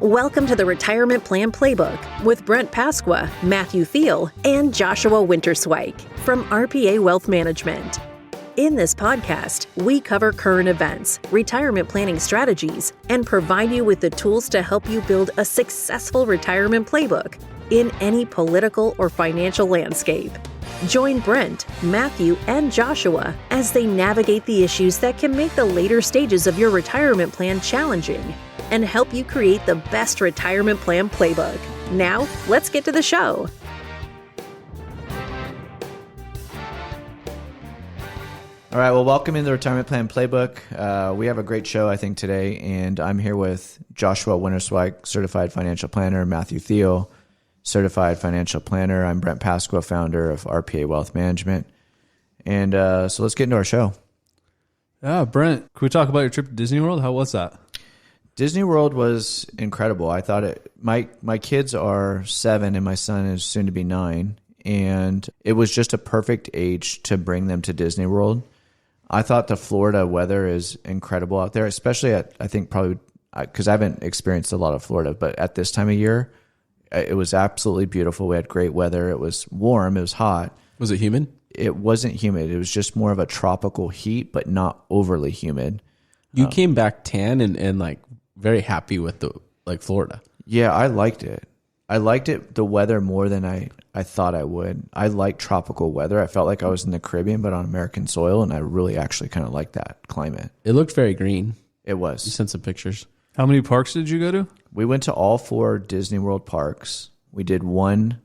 Welcome to the Retirement Plan Playbook with Brent Pasqua, Matthew Thiel, and Joshua Winterswike from RPA Wealth Management. In this podcast, we cover current events, retirement planning strategies, and provide you with the tools to help you build a successful retirement playbook in any political or financial landscape. Join Brent, Matthew, and Joshua as they navigate the issues that can make the later stages of your retirement plan challenging and help you create the best retirement plan playbook. Now, let's get to the show. All right, well, welcome in the Retirement Plan Playbook. We have a great show, I think, today, and I'm here with Joshua Winterswike, Certified Financial Planner, Matthew Thiel, Certified Financial Planner. I'm Brent Pasqua, founder of RPA Wealth Management. And so let's get into our show. Yeah, Brent, can we talk about your trip to Disney World? How was that? Disney World was incredible. I thought my kids are 7 and my son is soon to be 9, and it was just a perfect age to bring them to Disney World. I thought the Florida weather is incredible out there, especially I think probably because I haven't experienced a lot of Florida, but at this time of year, it was absolutely beautiful. We had great weather. It was warm. It was hot. Was it humid? It wasn't humid. It was just more of a tropical heat, but not overly humid. You came back tan and like very happy with the Florida. Yeah, I liked it. I liked it, the weather, more than I thought I would. I like tropical weather. I felt like I was in the Caribbean, but on American soil, and I really actually kind of like that climate. It looked very green. It was. You sent some pictures. How many parks did you go to? We went to all 4 Disney World parks. We did one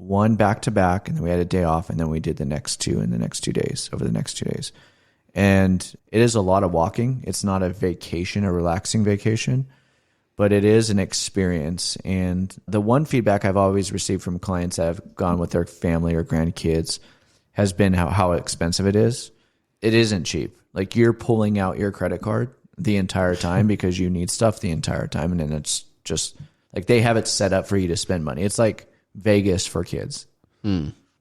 back to back, and then we had a day off, and then we did the next 2 in the next 2 days, over the next 2 days. And it is a lot of walking. It's not a vacation, a relaxing vacation, but it is an experience. And the one feedback I've always received from clients that have gone with their family or grandkids has been how expensive it is. It isn't cheap. Like, you're pulling out your credit card the entire time because you need stuff the entire time. And then it's just like they have it set up for you to spend money. It's like Vegas for kids.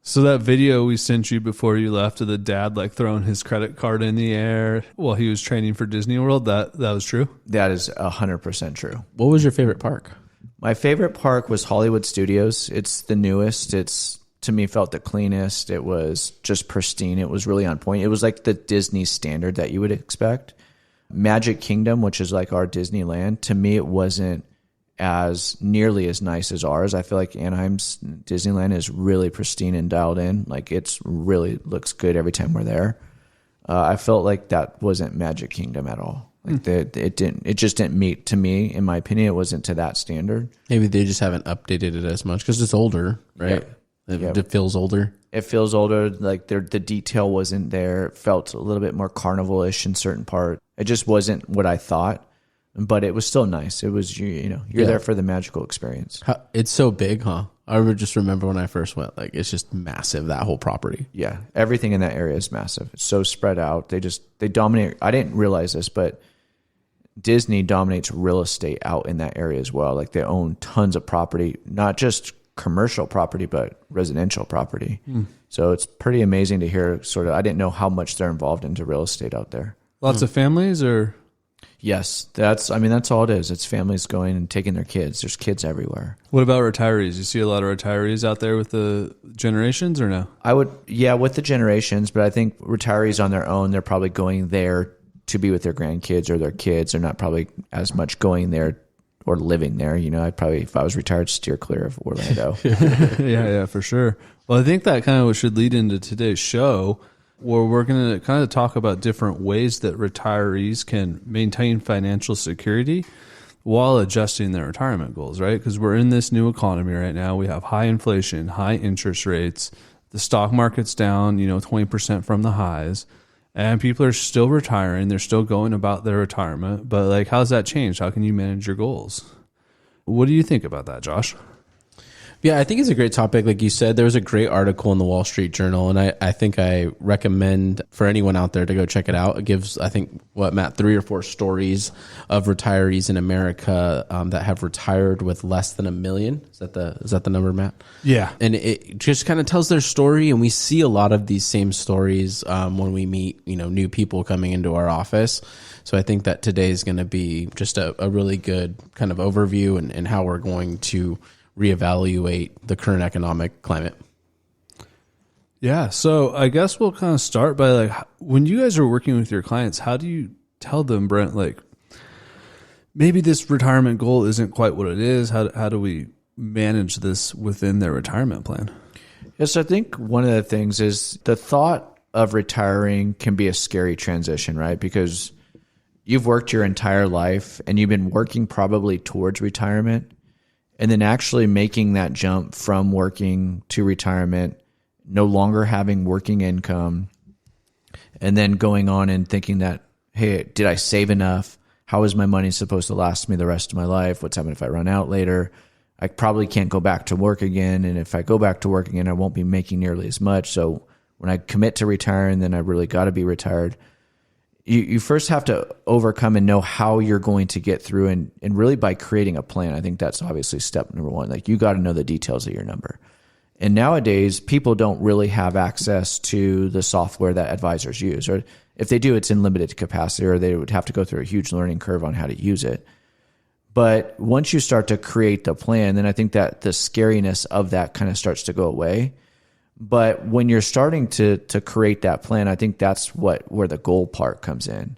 So that video we sent you before you left of the dad like throwing his credit card in the air while he was training for Disney World, that was true? That is 100% true. What was your favorite park? My favorite park was Hollywood Studios. It's the newest. It's, to me, felt the cleanest. It was just pristine. It was really on point. It was like the Disney standard that you would expect. Magic Kingdom, which is like our Disneyland, to me, it wasn't as nearly as nice as ours. I feel like Anaheim's Disneyland is really pristine and dialed in. Like, it's really looks good every time we're there. I felt like that wasn't Magic Kingdom at all. Like it just didn't meet, to me, in my opinion, it wasn't to that standard. Maybe they just haven't updated it as much because it's older, right? Yeah. It feels older. It feels older. Like the detail wasn't there. It felt a little bit more carnival-ish in certain parts. It just wasn't what I thought. But it was still nice. It was, you're there for the magical experience. It's so big, huh? I would just remember when I first went, like, it's just massive, that whole property. Yeah. Everything in that area is massive. It's so spread out. They dominate. I didn't realize this, but Disney dominates real estate out in that area as well. Like, they own tons of property, not just commercial property, but residential property. So it's pretty amazing to hear I didn't know how much they're involved into real estate out there. Lots of families or... Yes, that's all it is. It's families going and taking their kids. There's kids everywhere. What about retirees? You see a lot of retirees out there with the generations or no? With the generations, but I think retirees on their own, they're probably going there to be with their grandkids or their kids. They're not probably as much going there or living there. I'd probably, if I was retired, steer clear of Orlando. Yeah, for sure. Well, I think that kind of should lead into today's show, where we're going to kind of talk about different ways that retirees can maintain financial security while adjusting their retirement goals, right? Because we're in this new economy right now. We have high inflation, high interest rates. The stock market's down, 20% from the highs. And people are still retiring. They're still going about their retirement. But, how's that changed? How can you manage your goals? What do you think about that, Josh? Yeah, I think it's a great topic. Like you said, there was a great article in the Wall Street Journal, and I think I recommend for anyone out there to go check it out. It gives, I think, Matt, 3 or 4 stories of retirees in America that have retired with less than $1 million. Is that the number, Matt? Yeah. And it just kind of tells their story, and we see a lot of these same stories when we meet, new people coming into our office. So I think that today is going to be just a really good kind of overview and how we're going to reevaluate the current economic climate. Yeah. So I guess we'll kind of start by like, when you guys are working with your clients, how do you tell them, Brent, like maybe this retirement goal isn't quite what it is? How do we manage this within their retirement plan? Yes, I think one of the things is the thought of retiring can be a scary transition, right? Because you've worked your entire life and you've been working probably towards retirement. And then actually making that jump from working to retirement, no longer having working income, and then going on and thinking that, hey, did I save enough? How is my money supposed to last me the rest of my life? What's happening if I run out later? I probably can't go back to work again. And if I go back to work again, I won't be making nearly as much. So when I commit to retiring, then I really got to be retired. You first have to overcome and know how you're going to get through and really by creating a plan. I think that's obviously step number one. Like you got to know the details of your number. And nowadays, people don't really have access to the software that advisors use. Or if they do, it's in limited capacity or they would have to go through a huge learning curve on how to use it. But once you start to create the plan, then I think that the scariness of that kind of starts to go away. But when you're starting to create that plan, I think that's where the goal part comes in.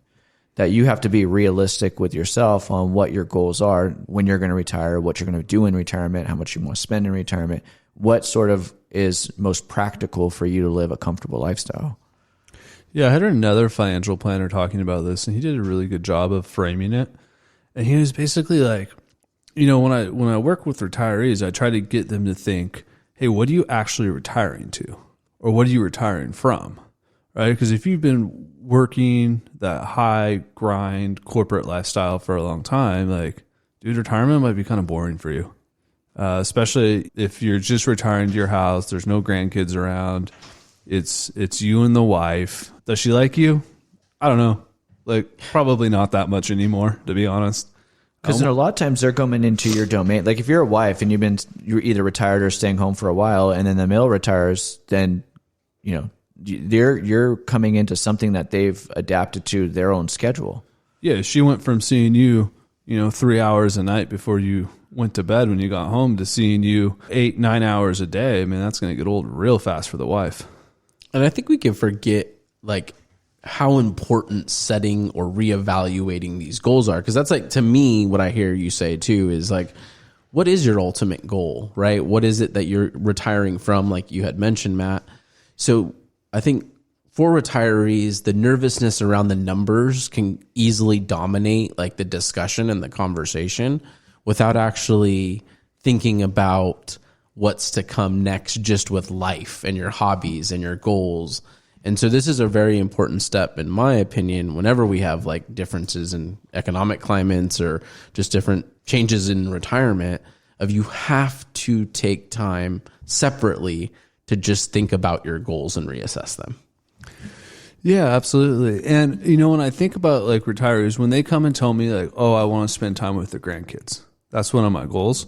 That you have to be realistic with yourself on what your goals are when you're going to retire, what you're going to do in retirement, how much you want to spend in retirement, what sort of is most practical for you to live a comfortable lifestyle. Yeah, I had another financial planner talking about this, and he did a really good job of framing it. And he was basically like, when I work with retirees, I try to get them to think, hey, what are you actually retiring to? Or what are you retiring from? Right? Because if you've been working that high grind corporate lifestyle for a long time, like, dude, retirement might be kind of boring for you. Especially if you're just retiring to your house, there's no grandkids around. It's you and the wife. Does she like you? I don't know. Like, probably not that much anymore, to be honest. Because a lot of times they're coming into your domain. Like if you're a wife and you're either retired or staying home for a while, and then the male retires, then you're coming into something that they've adapted to their own schedule. Yeah, she went from seeing you, 3 hours a night before you went to bed when you got home to seeing you 8-9 hours a day. I mean, that's going to get old real fast for the wife. And I think we can forget like how important setting or reevaluating these goals are. Because that's like, to me, what I hear you say too is like, what is your ultimate goal, right? What is it that you're retiring from, like you had mentioned, Matt? So I think for retirees, the nervousness around the numbers can easily dominate like the discussion and the conversation without actually thinking about what's to come next just with life and your hobbies and your goals. And so this is a very important step, in my opinion, whenever we have like differences in economic climates or just different changes in retirement, of you have to take time separately to just think about your goals and reassess them. Yeah, absolutely. And, when I think about like retirees, when they come and tell me like, oh, I want to spend time with their grandkids, that's one of my goals.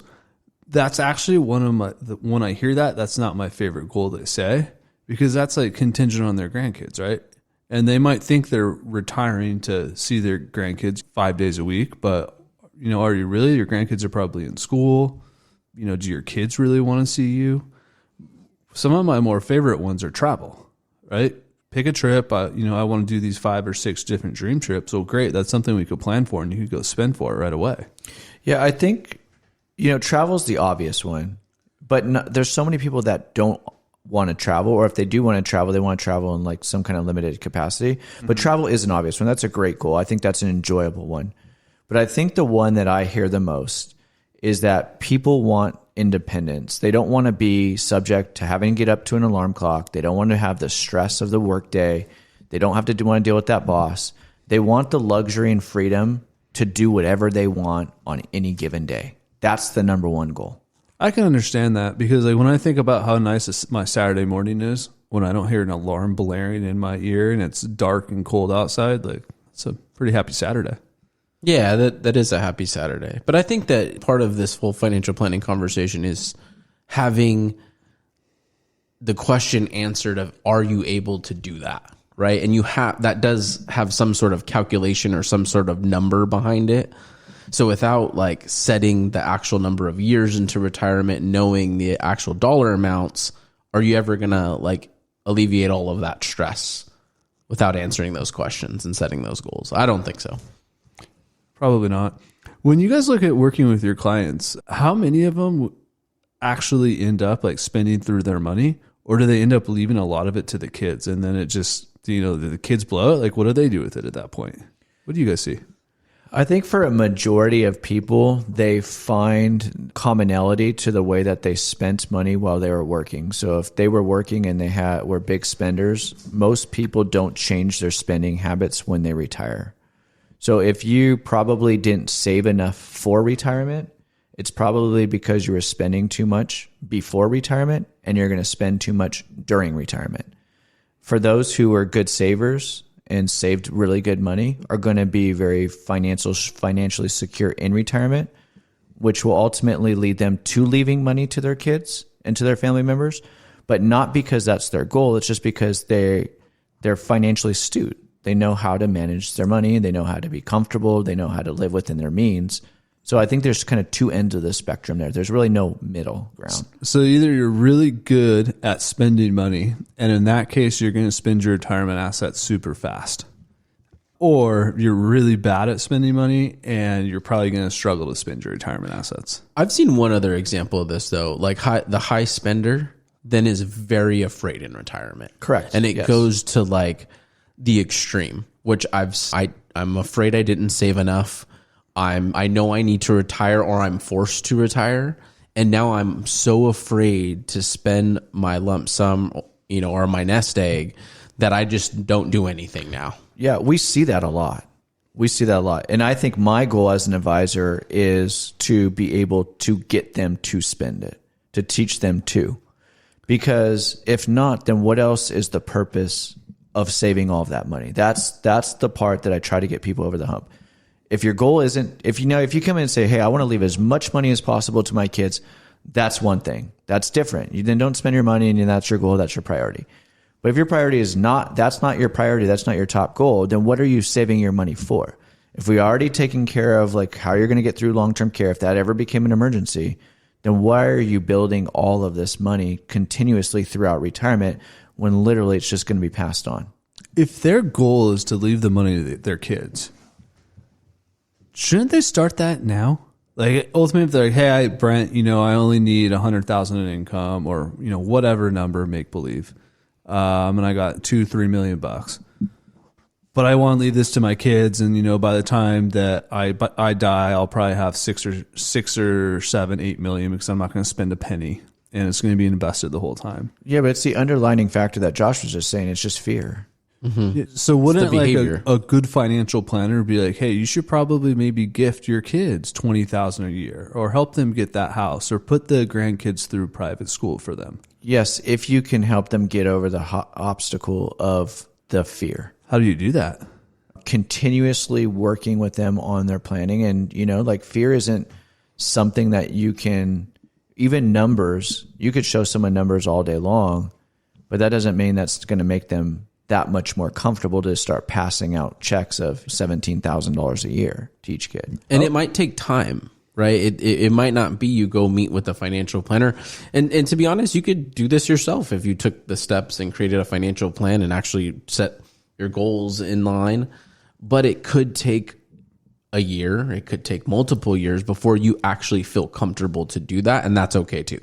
That's actually when I hear that, that's not my favorite goal they say. Because that's like contingent on their grandkids, right? And they might think they're retiring to see their grandkids 5 days a week, but are you really? Your grandkids are probably in school. Do your kids really want to see you? Some of my more favorite ones are travel, right? Pick a trip. I want to do these 5 or 6 different dream trips. Well, great. That's something we could plan for and you could go spend for it right away. Yeah, I think, travel's the obvious one, but there's so many people that don't want to travel, or if they do want to travel, they want to travel in like some kind of limited capacity. But travel is an obvious one. That's a great goal. I think that's an enjoyable one. But I think the one that I hear the most is that people want independence. They don't want to be subject to having to get up to an alarm clock. They don't want to have the stress of the workday. They don't have to want to deal with that boss. They want the luxury and freedom to do whatever they want on any given day. That's the number one goal. I can understand that because like when I think about how nice my Saturday morning is, when I don't hear an alarm blaring in my ear and it's dark and cold outside, like it's a pretty happy Saturday. Yeah, that is a happy Saturday. But I think that part of this whole financial planning conversation is having the question answered of, are you able to do that? Right. And that does have some sort of calculation or some sort of number behind it. So without like setting the actual number of years into retirement, knowing the actual dollar amounts, are you ever going to like alleviate all of that stress without answering those questions and setting those goals? I don't think so. Probably not. When you guys look at working with your clients, how many of them actually end up like spending through their money, or do they end up leaving a lot of it to the kids and then it just, the kids blow it? Like, what do they do with it at that point? What do you guys see? I think for a majority of people, they find commonality to the way that they spent money while they were working. So if they were working and were big spenders, most people don't change their spending habits when they retire. So if you probably didn't save enough for retirement, it's probably because you were spending too much before retirement and you're going to spend too much during retirement. For those who are good savers and saved really good money, are going to be very financially secure in retirement, which will ultimately lead them to leaving money to their kids and to their family members, but not because that's their goal. It's just because they're financially astute. They know how to manage their money. They know how to be comfortable. They know how to live within their means. So I think there's kind of two ends of the spectrum there. There's really no middle ground. So either you're really good at spending money, and in that case, you're going to spend your retirement assets super fast. Or you're really bad at spending money, and you're probably going to struggle to spend your retirement assets. I've seen one other example of this, though. Like the high spender then is very afraid in retirement. Correct. And it goes to like the extreme, which I'm afraid I didn't save enough. I know I need to retire, or I'm forced to retire, and now I'm so afraid to spend my lump sum, or my nest egg, that I just don't do anything now. Yeah, we see that a lot. And I think my goal as an advisor is to be able to get them to spend it, to teach them to. Because if not, then what else is the purpose of saving all of that money? That's the part that I try to get people over the hump. If your goal isn't, if you come in and say, hey, I want to leave as much money as possible to my kids, that's one thing. That's different. You then don't spend your money and that's your goal, that's your priority. But if your priority is that's not your priority, that's not your top goal, then what are you saving your money for? If we already taken care of like how you're going to get through long-term care, if that ever became an emergency, then why are you building all of this money continuously throughout retirement when literally it's just going to be passed on? If their goal is to leave the money to their kids, shouldn't they start that now? Like ultimately, if they're like, hey, Brent, I only need 100,000 in income, or whatever number, make believe, and I got $2-3 million bucks, but I want to leave this to my kids, and by the time that I die, I'll probably have 6 or 7, 8 million because I'm not going to spend a penny, and it's going to be invested the whole time. Yeah, but it's the underlining factor that Josh was just saying. It's just fear. Mm-hmm. So wouldn't like a good financial planner be like, hey, you should probably maybe gift your kids $20,000 a year, or help them get that house, or put the grandkids through private school for them? Yes, if you can help them get over the obstacle of the fear. How do you do that? Continuously working with them on their planning. And, like fear isn't something that you can, even numbers, you could show someone numbers all day long, but that doesn't mean that's going to make them that much more comfortable to start passing out checks of $17,000 a year to each kid. And it might take time, right? It might not be you go meet with a financial planner. And to be honest, you could do this yourself if you took the steps and created a financial plan and actually set your goals in line. But it could take a year. It could take multiple years before you actually feel comfortable to do that. And that's okay too.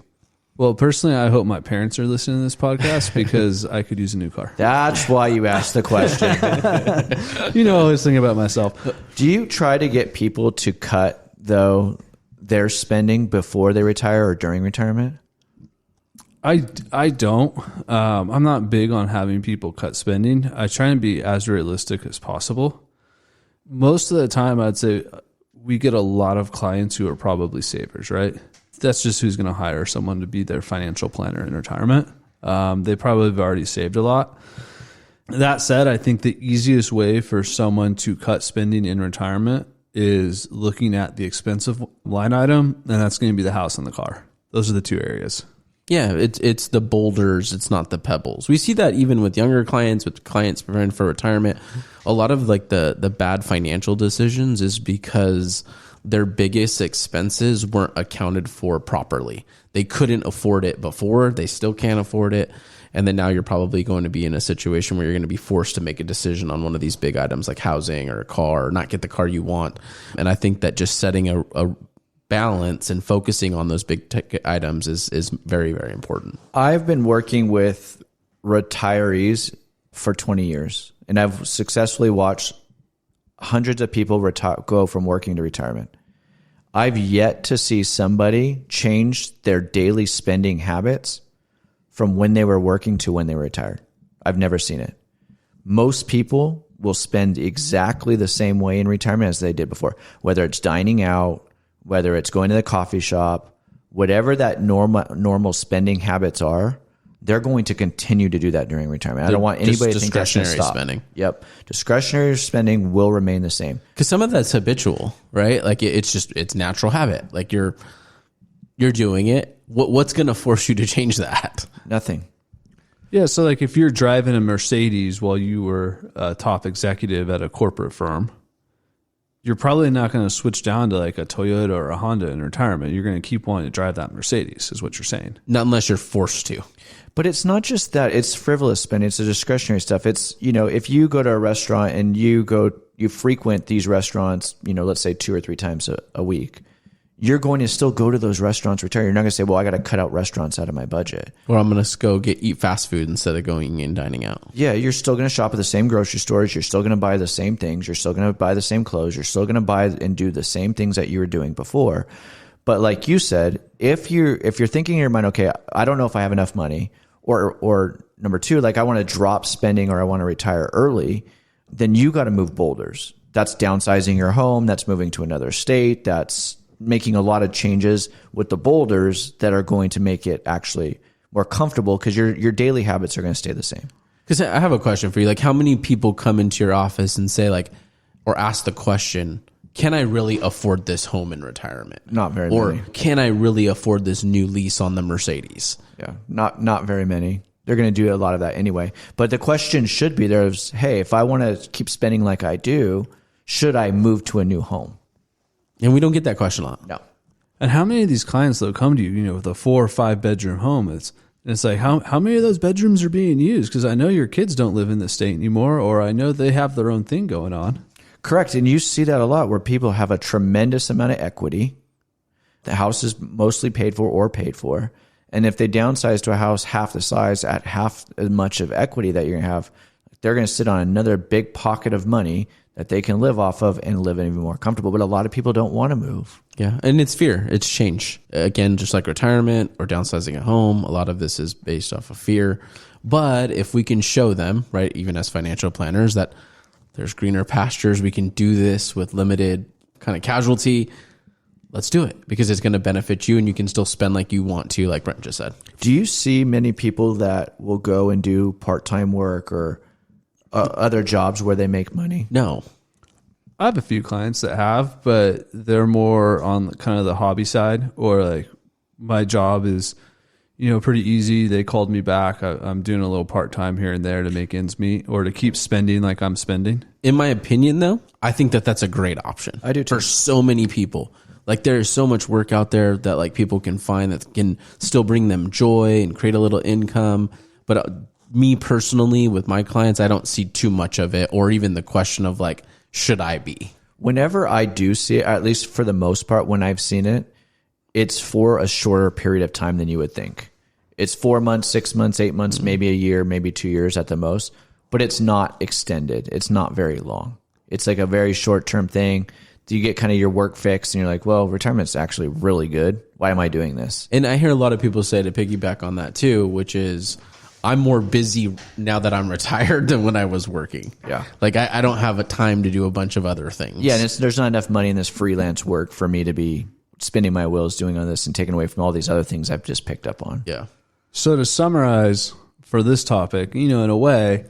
Well, personally, I hope my parents are listening to this podcast because I could use a new car. That's why you asked the question. I was thinking about myself. Do you try to get people to cut, though, their spending before they retire or during retirement? I don't. I'm not big on having people cut spending. I try and be as realistic as possible. Most of the time, I'd say we get a lot of clients who are probably savers, right? that's just who's going to hire someone to be their financial planner in retirement. They probably have already saved a lot. That said, I think the easiest way for someone to cut spending in retirement is looking at the expensive line item, and that's going to be the house and the car. Those are the two areas. Yeah, it's the boulders, it's not the pebbles. We see that even with younger clients, with clients preparing for retirement. A lot of like the bad financial decisions is because their biggest expenses weren't accounted for properly. They couldn't afford it before, they still can't afford it. And then now you're probably going to be in a situation where you're going to be forced to make a decision on one of these big items like housing or a car, or not get the car you want. And I think that just setting a balance and focusing on those big ticket items is very, very important. I've been working with retirees for 20 years, and I've successfully watched hundreds of people go from working to retirement. I've yet to see somebody change their daily spending habits from when they were working to when they were retired. I've never seen it. Most people will spend exactly the same way in retirement as they did before, whether it's dining out, whether it's going to the coffee shop, whatever that normal spending habits are, they're going to continue to do that during retirement. I don't want anybody to think that's going to stop. Spending. Yep. Discretionary spending will remain the same. Because some of that's habitual, right? Like it's natural habit. Like you're doing it. What's going to force you to change that? Nothing. Yeah, so like if you're driving a Mercedes while you were a top executive at a corporate firm, you're probably not going to switch down to like a Toyota or a Honda in retirement. You're going to keep wanting to drive that Mercedes, is what you're saying. Not unless you're forced to. But it's not just that. It's frivolous spending. It's the discretionary stuff. It's, if you go to a restaurant and you frequent these restaurants, let's say 2 or 3 times a week, you're going to still go to those restaurants retire. You're not going to say, well, I got to cut out restaurants out of my budget. Or I'm going to go eat fast food instead of going and dining out. Yeah, you're still going to shop at the same grocery stores. You're still going to buy the same things. You're still going to buy the same clothes. You're still going to buy and do the same things that you were doing before. But like you said, if you're thinking in your mind, okay, I don't know if I have enough money, or number 2, like I want to drop spending or I want to retire early, then you got to move boulders. That's downsizing your home. That's moving to another state. That's making a lot of changes with the boulders that are going to make it actually more comfortable, because your daily habits are going to stay the same. Because I have a question for you. Like, how many people come into your office and say, like, or ask the question, can I really afford this home in retirement? Not very or many. Or can I really afford this new lease on the Mercedes? Yeah, not very many. They're going to do a lot of that anyway. But the question should be there's, hey, if I want to keep spending like I do, should I move to a new home? And we don't get that question a lot. No. And how many of these clients that come to you, with a 4 or 5 bedroom home, it's like, how many of those bedrooms are being used? Because I know your kids don't live in the state anymore, or I know they have their own thing going on. Correct. And you see that a lot where people have a tremendous amount of equity. The house is mostly paid for or paid for. And if they downsize to a house half the size at half as much of equity that you're going to have, they're going to sit on another big pocket of money that they can live off of and live even more comfortable. But a lot of people don't want to move. Yeah. And it's fear. It's change. Again, just like retirement or downsizing at home, a lot of this is based off of fear. But if we can show them, right, even as financial planners, that there's greener pastures, we can do this with limited kind of casualty, let's do it, because it's going to benefit you and you can still spend like you want to, like Brent just said. Do you see many people that will go and do part-time work or other jobs where they make money? No. I have a few clients that have, but they're more on kind of the hobby side, or like my job is, pretty easy. They called me back. I'm doing a little part-time here and there to make ends meet, or to keep spending like I'm spending. In my opinion, though, I think that that's a great option. I do too. For so many people. Like, there's so much work out there that like people can find that can still bring them joy and create a little income. But me personally, with my clients, I don't see too much of it, or even the question of like, should I be? Whenever I do see it, at least for the most part, when I've seen it, it's for a shorter period of time than you would think. It's 4 months, 6 months, 8 months, maybe a year, maybe 2 years at the most, but it's not extended. It's not very long. It's like a very short-term thing. You get kind of your work fixed and you're like, well, retirement's actually really good. Why am I doing this? And I hear a lot of people say, to piggyback on that too, which is, I'm more busy now that I'm retired than when I was working. Yeah. Like I don't have a time to do a bunch of other things. Yeah, and there's not enough money in this freelance work for me to be spinning my wheels doing on this and taking away from all these other things I've just picked up on. Yeah. So to summarize for this topic, in a way,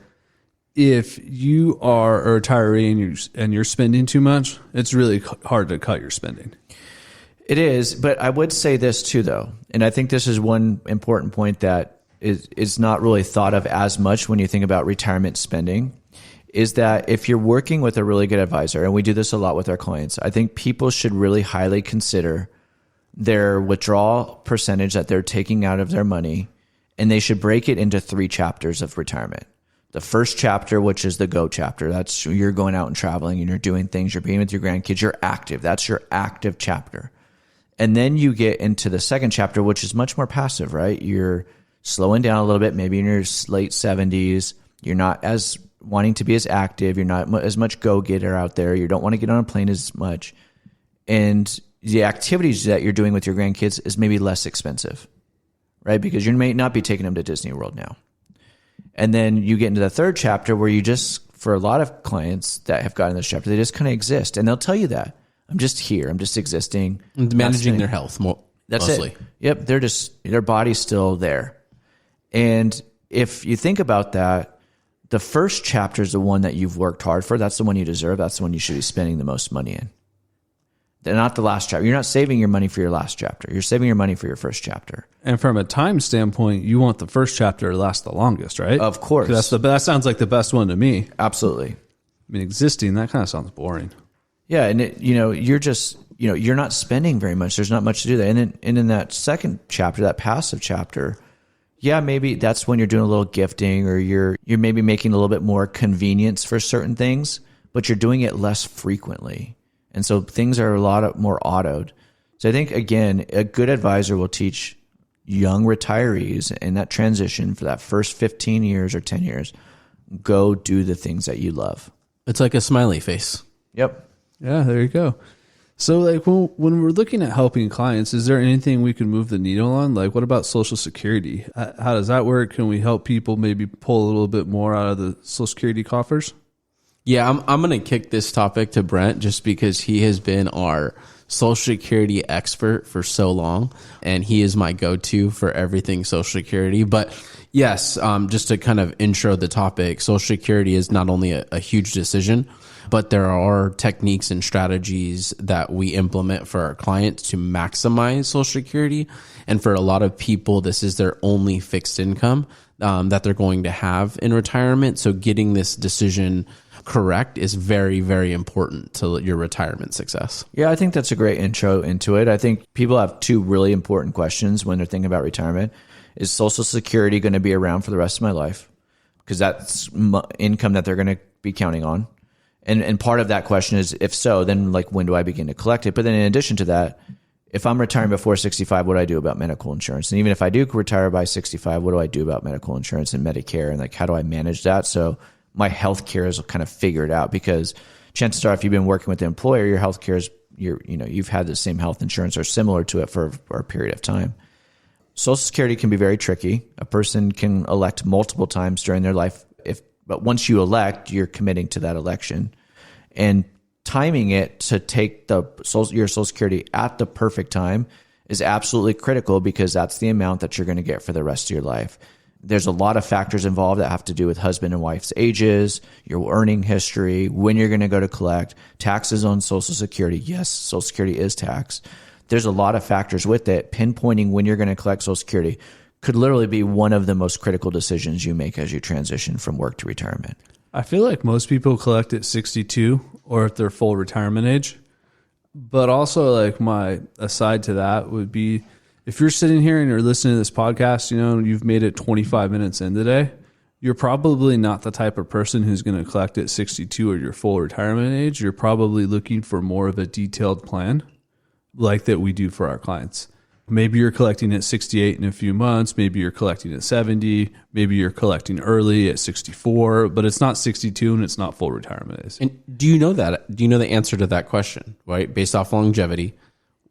if you are a retiree and you're spending too much, it's really hard to cut your spending. It is, but I would say this too, though, and I think this is one important point that is not really thought of as much when you think about retirement spending, is that if you're working with a really good advisor, and we do this a lot with our clients, I think people should really highly consider their withdrawal percentage that they're taking out of their money, and they should break it into 3 chapters of retirement. The first chapter, which is the go chapter, that's you're going out and traveling and you're doing things, you're being with your grandkids, you're active. That's your active chapter. And then you get into the second chapter, which is much more passive, right? You're slowing down a little bit, maybe in your late 70s. You're not as wanting to be as active. You're not as much go-getter out there. You don't want to get on a plane as much. And the activities that you're doing with your grandkids is maybe less expensive, right? Because you may not be taking them to Disney World now. And then you get into the third chapter where you just, for a lot of clients that have gotten this chapter, they just kind of exist. And they'll tell you that. I'm just here. I'm just existing. Managing their health mostly. It. Yep. Their body's still there. And if you think about that, the first chapter is the one that you've worked hard for. That's the one you deserve. That's the one you should be spending the most money in. They're not the last chapter. You're not saving your money for your last chapter. You're saving your money for your first chapter. And from a time standpoint, you want the first chapter to last the longest, right? Of course. That sounds like the best one to me. Absolutely. I mean, existing, that kind of sounds boring. Yeah, and you're just, you're not spending very much. There's not much to do there. And in that second chapter, that passive chapter, yeah, maybe that's when you're doing a little gifting, or you're maybe making a little bit more convenience for certain things, but you're doing it less frequently. And so things are a lot more autoed. So I think, again, a good advisor will teach young retirees in that transition for that first 15 years or 10 years, go do the things that you love. It's like a smiley face. Yep. Yeah, there you go. So like when we're looking at helping clients, is there anything we can move the needle on? Like what about Social Security? How does that work? Can we help people maybe pull a little bit more out of the Social Security coffers? Yeah, I'm going to kick this topic to Brent just because he has been our Social Security expert for so long, and he is my go-to for everything Social Security. But yes, just to kind of intro the topic, Social Security is not only a huge decision, but there are techniques and strategies that we implement for our clients to maximize Social Security. And for a lot of people, this is their only fixed income that they're going to have in retirement. So getting this decision correct is very, very important to your retirement success. Yeah, I think that's a great intro into it. I think people have 2 really important questions when they're thinking about retirement. Is Social Security going to be around for the rest of my life? Because that's income that they're going to be counting on. And part of that question is, if so, then like when do I begin to collect it? But then in addition to that, if I'm retiring before 65, what do I do about medical insurance? And even if I do retire by 65, what do I do about medical insurance and Medicare? And like, how do I manage that? So my health care is kind of figured out, because chances are if you've been working with the employer, your health care is, you've had the same health insurance or similar to it for a period of time. Social Security can be very tricky. A person can elect multiple times during their life. But once you elect, you're committing to that election, and timing it to take your Social Security at the perfect time is absolutely critical, because that's the amount that you're going to get for the rest of your life. There's a lot of factors involved that have to do with husband and wife's ages, your earning history, when you're going to go to collect, taxes on Social Security. Yes, Social Security is taxed. There's a lot of factors with it. Pinpointing when you're going to collect Social Security could literally be one of the most critical decisions you make as you transition from work to retirement. I feel like most people collect at 62 or at their full retirement age. But also, like, my aside to that would be, if you're sitting here and you're listening to this podcast, you've made it 25 minutes in today, you're probably not the type of person who's going to collect at 62 or your full retirement age. You're probably looking for more of a detailed plan like that we do for our clients. Maybe you're collecting at 68 in a few months. Maybe you're collecting at 70. Maybe you're collecting early at 64, but it's not 62 and it's not full retirement age. And do you know the answer to that question, right? Based off longevity,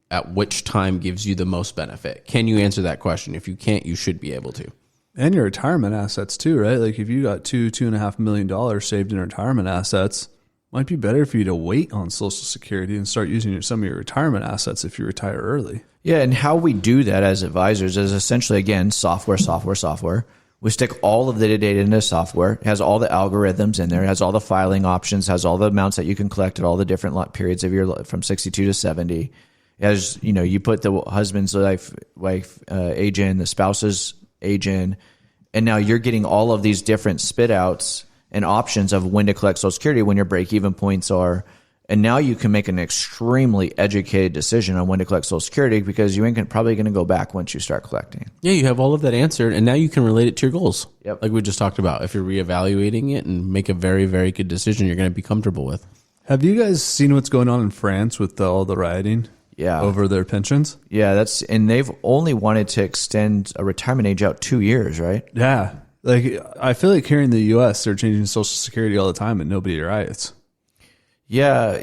at which time gives you the most benefit? Can you answer that question? If you can't, you should be able to. And your retirement assets too, right? Like if you got $2.5 million saved in retirement assets, might be better for you to wait on Social Security and start using some of your retirement assets if you retire early. Yeah, and how we do that as advisors is essentially, again, software. We stick all of the data into software. It has all the algorithms in there. It has all the filing options, has all the amounts that you can collect at all the different periods of your life from 62 to 70. It has, you put the husband's wife age in, the spouse's age in, and now you're getting all of these different spit outs and options of when to collect Social Security, when your break-even points are. And now you can make an extremely educated decision on when to collect Social Security because you ain't probably going to go back once you start collecting. Yeah, you have all of that answered, and now you can relate it to your goals. Yep. Like we just talked about. If you're reevaluating it and make a very, very good decision, you're going to be comfortable with. Have you guys seen what's going on in France with all the rioting? Yeah. Over their pensions? Yeah, and they've only wanted to extend a retirement age out 2 years, right? Yeah. Like, I feel like here in the U.S., they're changing Social Security all the time and nobody riots. Yeah,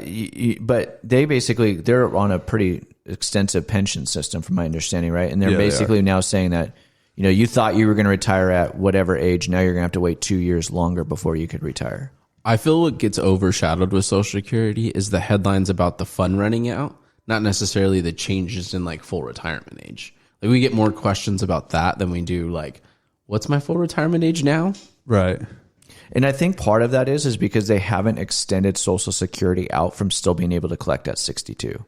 but they're on a pretty extensive pension system from my understanding, right? And they're basically now saying that, you thought you were going to retire at whatever age, now you're going to have to wait 2 years longer before you could retire. I feel what gets overshadowed with Social Security is the headlines about the fund running out, not necessarily the changes in like full retirement age. Like we get more questions about that than we do like, what's my full retirement age now? Right. And I think part of that is because they haven't extended Social Security out from still being able to collect at 62.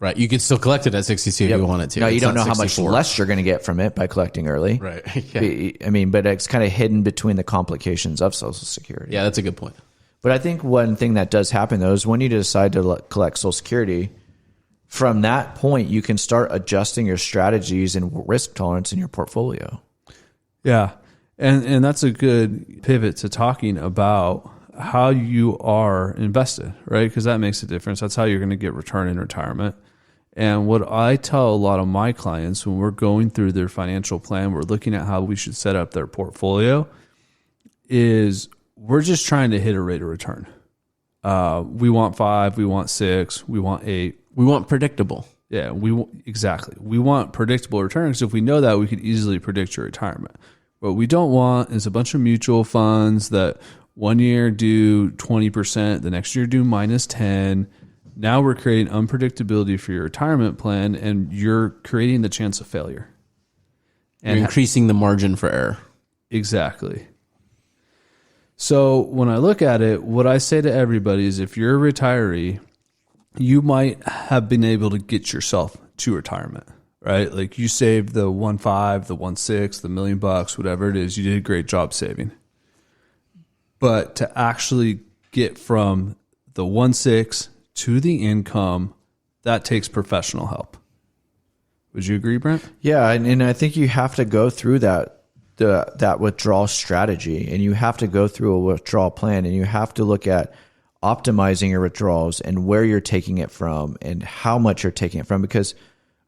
Right. You can still collect it at 62 if you wanted to. Now, you It's don't not know how much 64. less you're going to get from it by collecting early. Right. Yeah. I mean, but it's kind of hidden between the complications of Social Security. Yeah, that's a good point. But I think one thing that does happen, though, is when you decide to collect Social Security, from that point, you can start adjusting your strategies and risk tolerance in your portfolio. Yeah. And that's a good pivot to talking about how you are invested, right? Because that makes a difference. That's how you're going to get return in retirement. And what I tell a lot of my clients when we're going through their financial plan, we're looking at how we should set up their portfolio, is we're just trying to hit a rate of return. We want 5, we want 6, we want 8. We want predictable. Yeah, exactly. We want predictable returns. If we know that, we could easily predict your retirement. What we don't want is a bunch of mutual funds that one year do 20%, the next year do minus 10. Now we're creating unpredictability for your retirement plan, and you're creating the chance of failure. And you're increasing the margin for error. Exactly. So when I look at it, what I say to everybody is if you're a retiree, you might have been able to get yourself to retirement. Right? Like you saved the 1.5, the 1.6, the $1 million, whatever it is, you did a great job saving. But to actually get from the 1.6 to the income, that takes professional help. Would you agree, Brent? Yeah, and I think you have to go through that withdrawal strategy, and you have to go through a withdrawal plan, and you have to look at optimizing your withdrawals and where you're taking it from and how much you're taking it from, because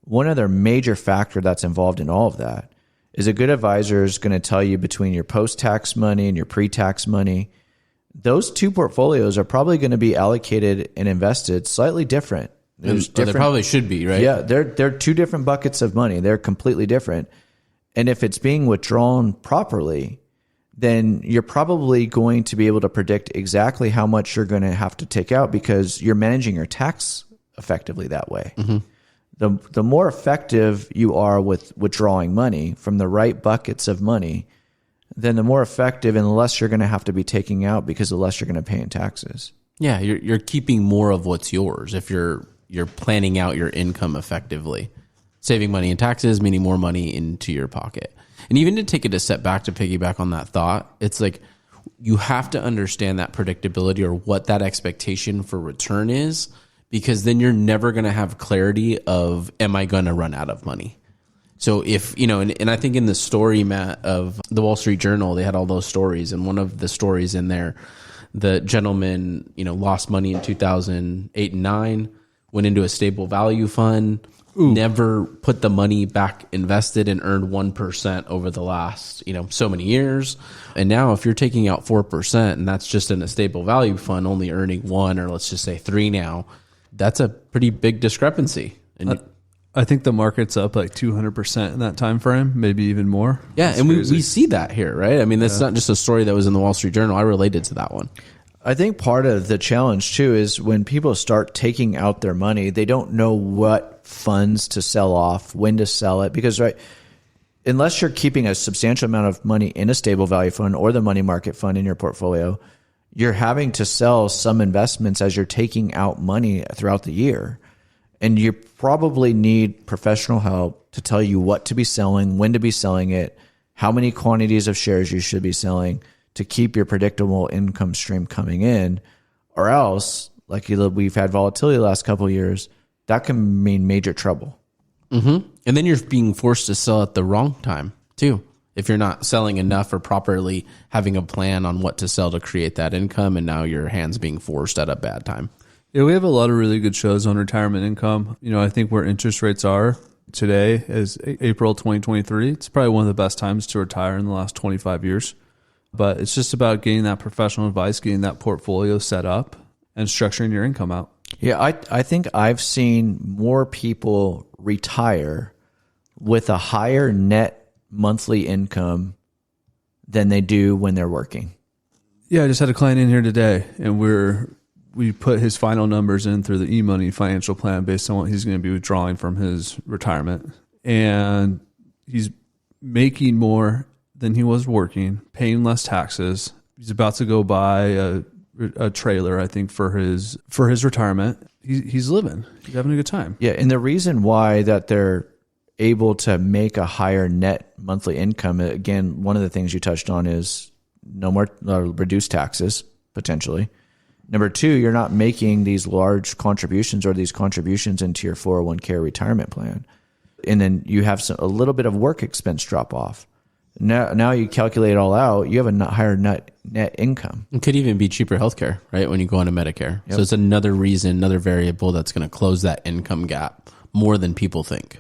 one other major factor that's involved in all of that is a good advisor is going to tell you between your post-tax money and your pre-tax money, those two portfolios are probably going to be allocated and invested slightly different. They probably should be, right? Yeah, they're two different buckets of money. They're completely different. And if it's being withdrawn properly, then you're probably going to be able to predict exactly how much you're going to have to take out because you're managing your tax effectively that way. Mm-hmm. The more effective you are with withdrawing money from the right buckets of money, then the more effective and the less you're going to have to be taking out because the less you're going to pay in taxes. Yeah, you're keeping more of what's yours if you're planning out your income effectively. Saving money in taxes, meaning more money into your pocket. And even to take it a step back to piggyback on that thought, it's like you have to understand that predictability or what that expectation for return is, because then you're never going to have clarity of, am I going to run out of money? So if, and I think in the story, Matt, of the Wall Street Journal, they had all those stories. And one of the stories in there, the gentleman, lost money in 2008 and 9, went into a stable value fund, never put the money back invested and earned 1% over the last, so many years. And now if you're taking out 4% and that's just in a stable value fund, only earning 1 or let's just say 3 now, that's a pretty big discrepancy. And I think the market's up like 200% in that time frame, maybe even more. Yeah, that's and we see that here, right? I mean, that's not just a story that was in the Wall Street Journal. I related to that one. I think part of the challenge too is when people start taking out their money, they don't know what funds to sell off, when to sell it, because unless you're keeping a substantial amount of money in a stable value fund or the money market fund in your portfolio, you're having to sell some investments as you're taking out money throughout the year. And you probably need professional help to tell you what to be selling, when to be selling it, how many quantities of shares you should be selling to keep your predictable income stream coming in, or else, like we've had volatility the last couple of years, that can mean major trouble. Mm-hmm. And then you're being forced to sell at the wrong time too. If you're not selling enough or properly having a plan on what to sell to create that income, and now your hand's being forced at a bad time. Yeah, we have a lot of really good shows on retirement income. I think where interest rates are today is April 2023. It's probably one of the best times to retire in the last 25 years. But it's just about getting that professional advice, getting that portfolio set up, and structuring your income out. Yeah, I think I've seen more people retire with a higher net monthly income than they do when they're working. Yeah, I just had a client in here today, and we put his final numbers in through the e-money financial plan based on what he's going to be withdrawing from his retirement. And he's making more than he was working, paying less taxes. He's about to go buy a trailer, I think, for his retirement. He's living. He's having a good time. Yeah, and the reason why that they're able to make a higher net monthly income, again, one of the things you touched on is no more reduced taxes, potentially. Number two, you're not making these large contributions or these contributions into your 401k retirement plan. And then you have a little bit of work expense drop off. Now you calculate it all out, you have a higher net income. It could even be cheaper healthcare, right, when you go into Medicare. Yep. So it's another reason, another variable that's going to close that income gap more than people think.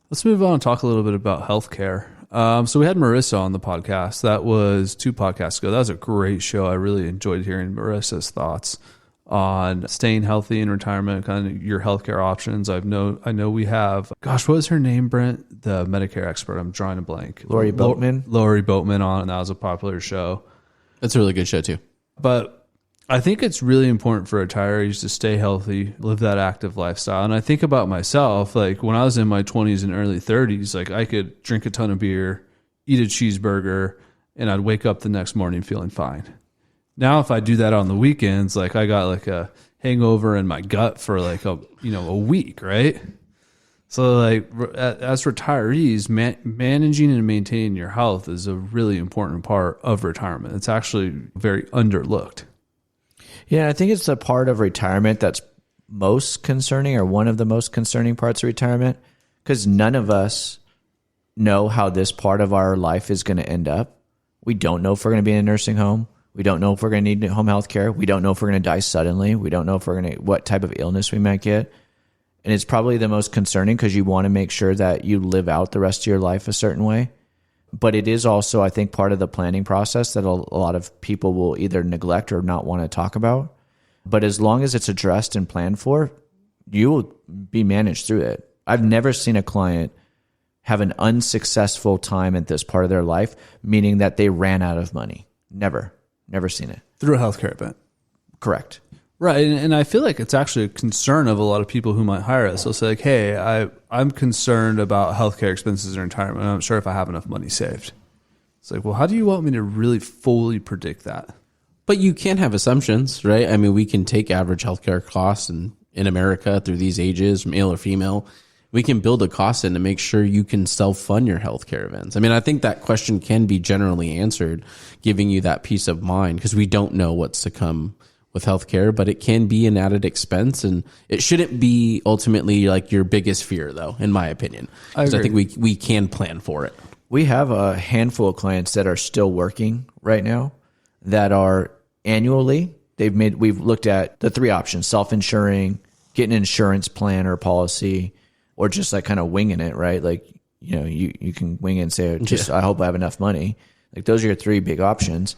Let's move on and talk a little bit about healthcare. So we had Marissa on the podcast. That was 2 podcasts ago. That was a great show. I really enjoyed hearing Marissa's thoughts on staying healthy in retirement, kind of your healthcare options. I know we have, what was her name, Brent? The Medicare expert. I'm drawing a blank. Lori Boatman. Lori Boatman on, and that was a popular show. That's a really good show too. But I think it's really important for retirees to stay healthy, live that active lifestyle. And I think about myself, like when I was in my 20s and early 30s, like I could drink a ton of beer, eat a cheeseburger, and I'd wake up the next morning feeling fine. Now, if I do that on the weekends, like I got like a hangover in my gut for like a week, right? So like as retirees, managing and maintaining your health is a really important part of retirement. It's actually very underlooked. Yeah, I think it's the part of retirement that's most concerning, or one of the most concerning parts of retirement, because none of us know how this part of our life is going to end up. We don't know if we're going to be in a nursing home. We don't know if we're going to need home health care. We don't know if we're going to die suddenly. We don't know if what type of illness we might get. And it's probably the most concerning because you want to make sure that you live out the rest of your life a certain way. But it is also, I think, part of the planning process that a lot of people will either neglect or not want to talk about. But as long as it's addressed and planned for, you will be managed through it. I've never seen a client have an unsuccessful time at this part of their life, meaning that they ran out of money. Never seen it. Through a healthcare event. Correct. Right. And I feel like it's actually a concern of a lot of people who might hire us. They'll say like, hey, I'm concerned about healthcare expenses in retirement. I'm not sure if I have enough money saved. It's like, well, how do you want me to really fully predict that? But you can have assumptions, right? I mean, we can take average healthcare costs in America through these ages, male or female. We can build a cost in to make sure you can self-fund your healthcare events. I mean, I think that question can be generally answered, giving you that peace of mind, because we don't know what's to come with healthcare, but it can be an added expense, and it shouldn't be ultimately like your biggest fear, though, in my opinion. Because I think we can plan for it. We have a handful of clients that are still working right now that are annually, we've looked at the 3 options: self-insuring, getting an insurance plan or policy, or just like kind of winging it, right? Like, you can wing it and say, I hope I have enough money. Like those are your 3 big options.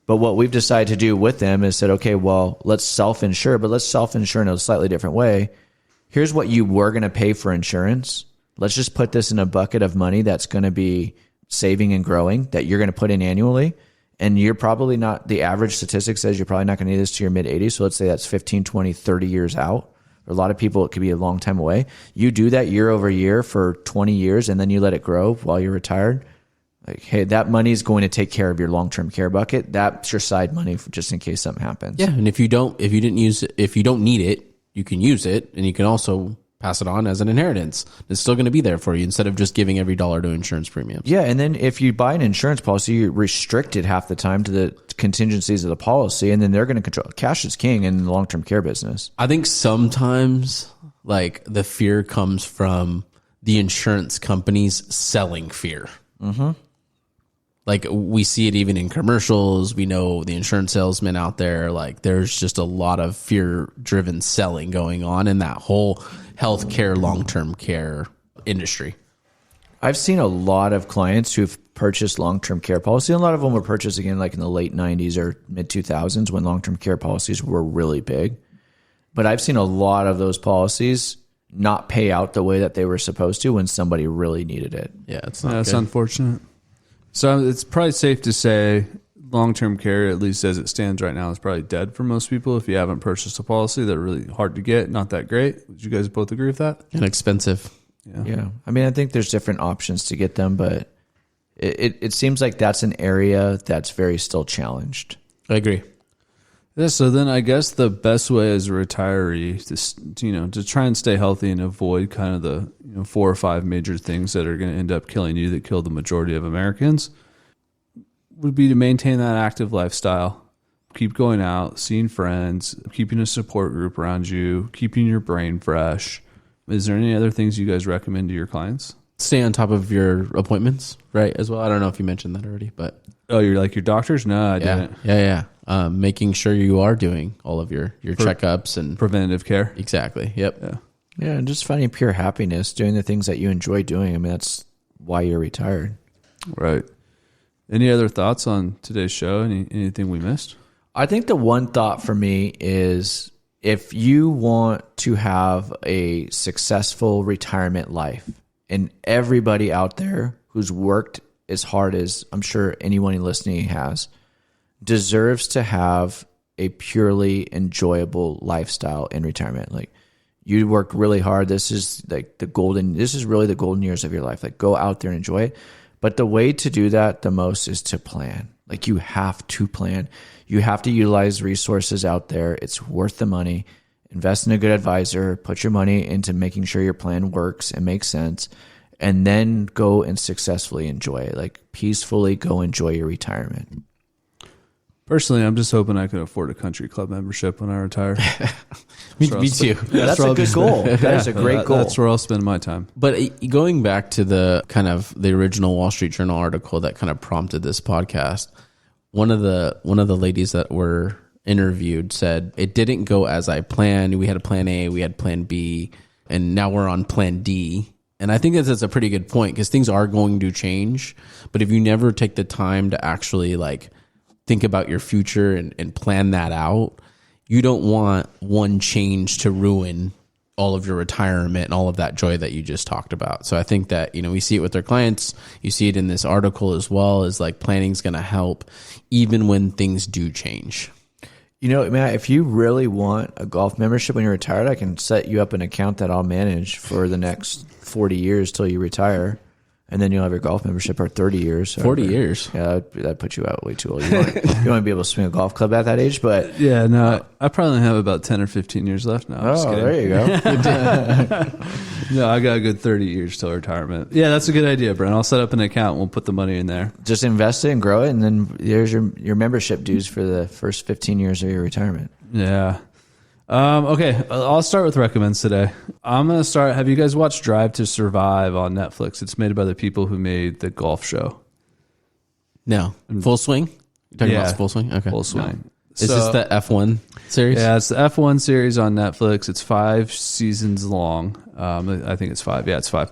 But what we've decided to do with them is said, okay, well, let's self-insure, but let's self-insure in a slightly different way. Here's what you were going to pay for insurance. Let's just put this in a bucket of money that's going to be saving and growing that you're going to put in annually. and you're probably not, the average statistic says you're probably not going to need this to your mid 80s. So let's say that's 15, 20, 30 years out. For a lot of people, it could be a long time away. You do that year over year for 20 years, and then you let it grow while you're retired. Like, hey, that money is going to take care of your long-term care bucket. That's your side money for just in case something happens. Yeah. And if you don't need it, you can use it, and you can also pass it on as an inheritance. It's still going to be there for you instead of just giving every dollar to insurance premiums. Yeah, and then if you buy an insurance policy, you're restricted half the time to the contingencies of the policy, and then they're going to control. Cash is king in the long-term care business. I think sometimes like the fear comes from the insurance companies selling fear. Mm-hmm. Like we see it even in commercials. We know the insurance salesmen out there. Like there's just a lot of fear-driven selling going on in that whole healthcare, long-term care industry. I've seen a lot of clients who've purchased long-term care policy. A lot of them were purchased again like in the late 90s or mid 2000s when long-term care policies were really big. But I've seen a lot of those policies not pay out the way that they were supposed to when somebody really needed it. Yeah, it's That's unfortunate. So it's probably safe to say long-term care, at least as it stands right now, is probably dead for most people. If you haven't purchased a policy, they're really hard to get, not that great. Would you guys both agree with that? And expensive. Yeah. I mean, I think there's different options to get them, but it seems like that's an area that's very still challenged. I agree. Yeah, so then I guess the best way as a retiree to try and stay healthy and avoid kind of the 4 or 5 major things that are going to end up killing you that kill the majority of Americans would be to maintain that active lifestyle. Keep going out, seeing friends, keeping a support group around you, keeping your brain fresh. Is there any other things you guys recommend to your clients? Stay on top of your appointments, right, as well. I don't know if you mentioned that already, but... Oh, you're like your doctors? No, I didn't. Yeah. Making sure you are doing all of your checkups and... Preventative care. Exactly, yep. Yeah, and just finding pure happiness, doing the things that you enjoy doing. I mean, that's why you're retired. Right. Any other thoughts on today's show? Anything we missed? I think the one thought for me is if you want to have a successful retirement life, and everybody out there who's worked as hard as I'm sure anyone listening has, deserves to have a purely enjoyable lifestyle in retirement. Like you worked really hard. This is really the golden years of your life. Like go out there and enjoy it. But the way to do that the most is to plan. Like you have to plan. You have to utilize resources out there. It's worth the money. Invest in a good advisor, put your money into making sure your plan works and makes sense, and then go and successfully enjoy it. Like peacefully go enjoy your retirement. Personally, I'm just hoping I can afford a country club membership when I retire. Me too. That's a good goal. That is a great goal. That's where I'll spend my time. But going back to the kind of the original Wall Street Journal article that kind of prompted this podcast, one of the ladies that were interviewed said it didn't go as I planned. We had a plan A, we had plan B, and now we're on plan D. And I think that's a pretty good point because things are going to change. But if you never take the time to actually like think about your future and plan that out, you don't want one change to ruin all of your retirement and all of that joy that you just talked about. So I think that, we see it with our clients. You see it in this article as well, is like planning's going to help even when things do change. Matt, if you really want a golf membership when you're retired, I can set you up an account that I'll manage for the next 40 years till you retire. And then you'll have your golf membership for 30 years. 40 years. Yeah, that'd put you out way too old. You want to be able to swing a golf club at that age, but... Yeah, no, I probably have about 10 or 15 years left now. There you go. No, I got a good 30 years till retirement. Yeah, that's a good idea, Brent. I'll set up an account and we'll put the money in there. Just invest it and grow it, and then there's your membership dues for the first 15 years of your retirement. Yeah. Okay, I'll start with recommends today. I'm going to start. Have you guys watched Drive to Survive on Netflix? It's made by the people who made the golf show. No. Full Swing? You're talking about Full Swing? Okay. Full Swing. No. Is this the F1 series? Yeah, it's the F1 series on Netflix. It's 5 seasons long. I think it's 5. Yeah, it's 5.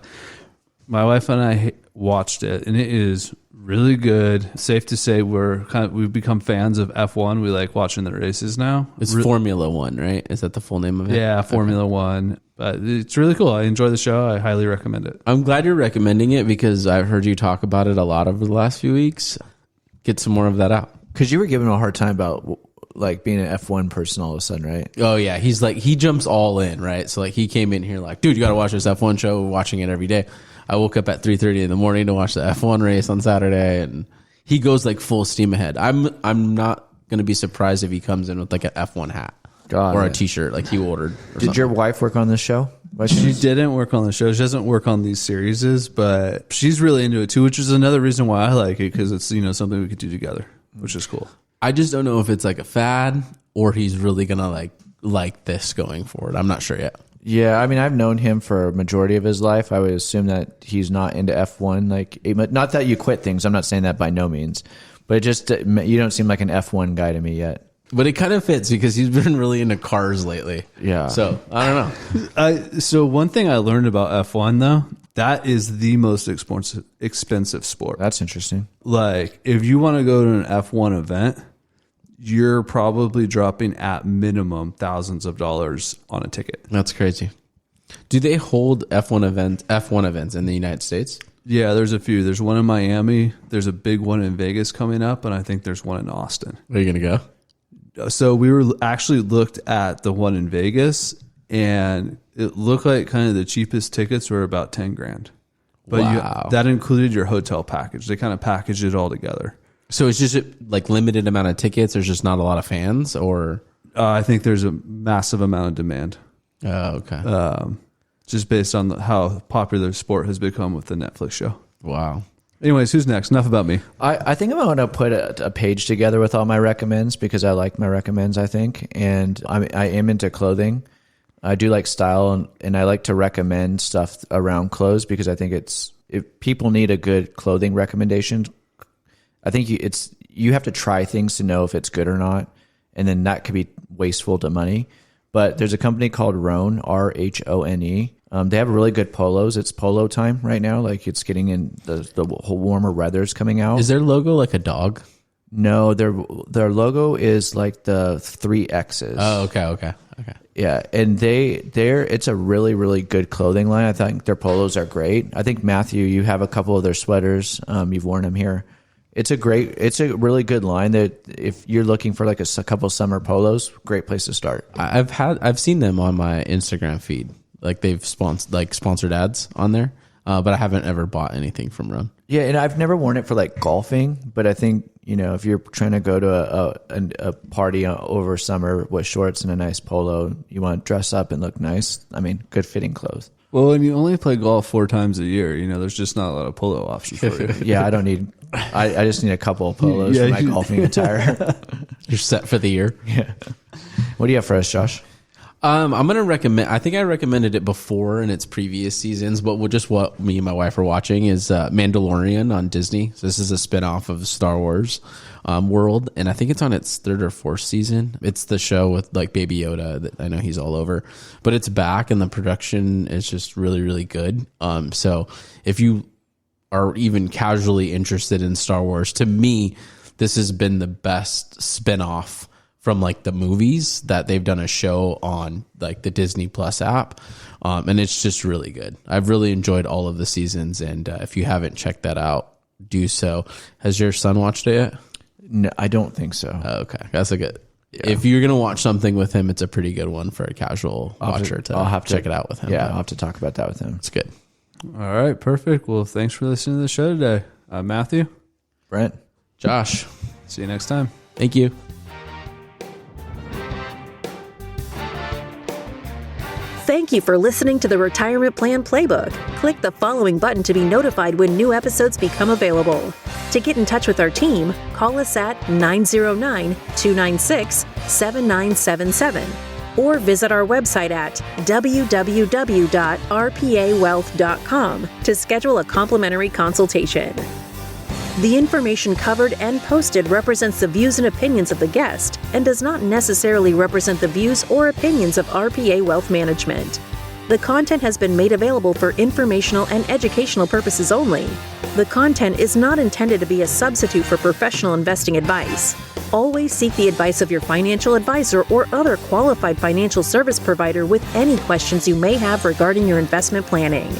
My wife and I watched it, and it is really good. Safe to say we've become fans of F1. We like watching the races now. It's Formula One, right? Is that the full name of it? Yeah, Formula One. But it's really cool. I enjoy the show. I highly recommend it. I'm glad you're recommending it because I've heard you talk about it a lot over the last few weeks. Get some more of that out. Because you were giving him a hard time about like being an F1 person all of a sudden, right? Oh yeah, he's like, he jumps all in, right? So like he came in here like, dude, you got to watch this F1 show. We're watching it every day. I woke up at 3:30 in the morning to watch the F1 race on Saturday, and he goes like full steam ahead. I'm not gonna be surprised if he comes in with like an F1 hat or a T-shirt like he ordered. Did your wife work on this show? She didn't work on the show. She doesn't work on these series, but she's really into it too, which is another reason why I like it, because it's something we could do together, which is cool. I just don't know if it's like a fad or he's really gonna like this going forward. I'm not sure yet. Yeah, I mean, I've known him for a majority of his life. I would assume that he's not into F1. Like, not that you quit things. I'm not saying that by no means, but it just you don't seem like an F1 guy to me yet. But it kind of fits because he's been really into cars lately. Yeah. So I don't know. So one thing I learned about F1 though, that is the most expensive sport. That's interesting. Like, if you want to go to an F1 event, you're probably dropping at minimum thousands of dollars on a ticket. That's crazy. Do they hold F1 events in the United States? Yeah, there's a few. There's one in Miami. There's a big one in Vegas coming up, and I think there's one in Austin. Are you going to go? So we were actually looked at the one in Vegas, and it looked like kind of the cheapest tickets were about 10 grand. But wow. That included your hotel package. They kind of packaged it all together. So it's just like limited amount of tickets. There's just not a lot of fans, or I think there's a massive amount of demand. Oh, okay. Just based on how popular sport has become with the Netflix show. Wow. Anyways, who's next? Enough about me. I think I'm going to put a page together with all my recommends because I like my recommends, I think. And I am into clothing. I do like style, and I like to recommend stuff around clothes because I think if people need a good clothing recommendation, I think you have to try things to know if it's good or not. And then that could be wasteful to money. But there's a company called Rhone, RHONE. They have really good polos. It's polo time right now. Like, it's getting in the whole warmer weather's coming out. Is their logo like a dog? No, their logo is like the 3 X's. Oh, okay. Yeah, and it's a really, really good clothing line. I think their polos are great. I think, Matthew, you have a couple of their sweaters. You've worn them here. It's a really good line that if you're looking for like a couple summer polos, great place to start. I've seen them on my Instagram feed. Like, they've sponsored ads on there, but I haven't ever bought anything from Rhone. Yeah, and I've never worn it for like golfing, but I think, if you're trying to go to a party over summer with shorts and a nice polo, you want to dress up and look nice. I mean, good fitting clothes. Well, when you only play golf 4 times a year, there's just not a lot of polo options for you. Yeah, I don't need. I just need a couple of polos for my golfing attire. You're set for the year. Yeah. What do you have for us, Josh? I'm gonna recommend. I think I recommended it before in its previous seasons, but what me and my wife are watching is Mandalorian on Disney. So this is a spinoff of Star Wars world, and I think it's on its 3rd or 4th season. It's the show with like Baby Yoda that I know he's all over, but it's back, and the production is just really, really good. So if you are even casually interested in Star Wars, to me, this has been the best spinoff from like the movies that they've done a show on like the Disney Plus app. And it's just really good. I've really enjoyed all of the seasons. And if you haven't checked that out, do so. Has your son watched it yet? No, I don't think so. Okay. That's a good, if you're going to watch something with him, it's a pretty good one for a casual watcher I'll have to check it out with him. Yeah. I'll have to talk about that with him. It's good. All right, perfect. Well, thanks for listening to the show today. Matthew, Brent, Josh, see you next time. thank you. Thank you for listening to the Retirement Plan Playbook. Click the following button to be notified when new episodes become available. To get in touch with our team, call us at 909-296-7977 or visit our website at www.rpawealth.com to schedule a complimentary consultation. The information covered and posted represents the views and opinions of the guest and does not necessarily represent the views or opinions of RPA Wealth Management. The content has been made available for informational and educational purposes only. The content is not intended to be a substitute for professional investing advice. Always seek the advice of your financial advisor or other qualified financial service provider with any questions you may have regarding your investment planning.